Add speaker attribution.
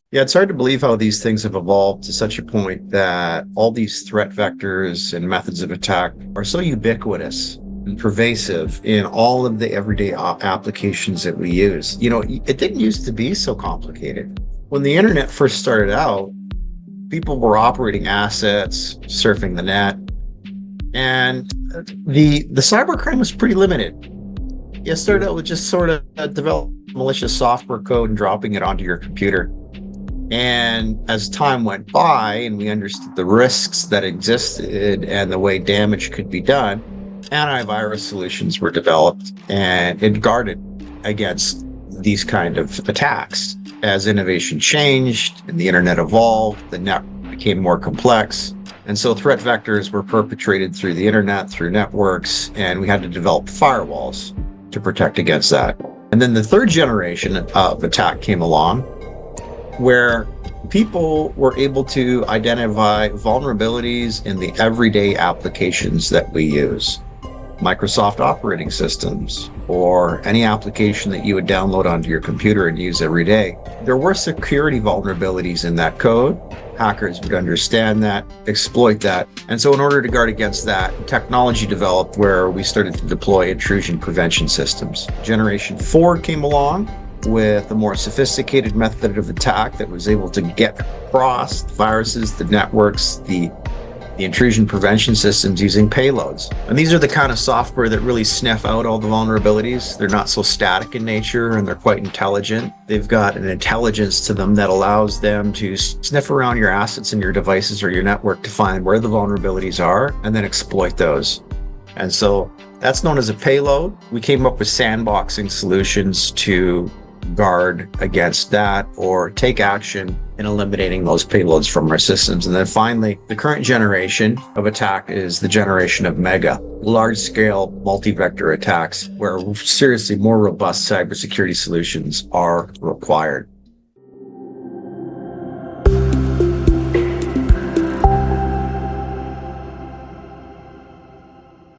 Speaker 1: Yeah, it's hard to believe how these things have evolved to such a point that all these threat vectors and methods of attack are so ubiquitous and pervasive in all of the everyday applications that we use. It didn't used to be so complicated. When the internet first started out, people were operating assets, surfing the net, and the cybercrime was pretty limited. It started out with just sort of develop malicious software code and dropping it onto your computer. And as time went by and we understood the risks that existed and the way damage could be done, antivirus solutions were developed and it guarded against these kind of attacks. As innovation changed and the internet evolved, the net became more complex. And so threat vectors were perpetrated through the internet, through networks, and we had to develop firewalls to protect against that. And then the third generation of attack came along, where people were able to identify vulnerabilities in the everyday applications that we use. Microsoft operating systems, or any application that you would download onto your computer and use every day. There were security vulnerabilities in that code. Hackers would understand that, exploit that. And so in order to guard against that, technology developed where we started to deploy intrusion prevention systems. Generation 4 came along with a more sophisticated method of attack that was able to get across the viruses, the networks, the intrusion prevention systems using payloads. And these are the kind of software that really sniff out all the vulnerabilities. They're not so static in nature and they're quite intelligent. They've got an intelligence to them that allows them to sniff around your assets and your devices or your network to find where the vulnerabilities are and then exploit those. And so that's known as a payload. We came up with sandboxing solutions to guard against that or take action in eliminating those payloads from our systems. And then finally, the current generation of attack is the generation of mega, large-scale multi-vector attacks where seriously more robust cybersecurity solutions are required.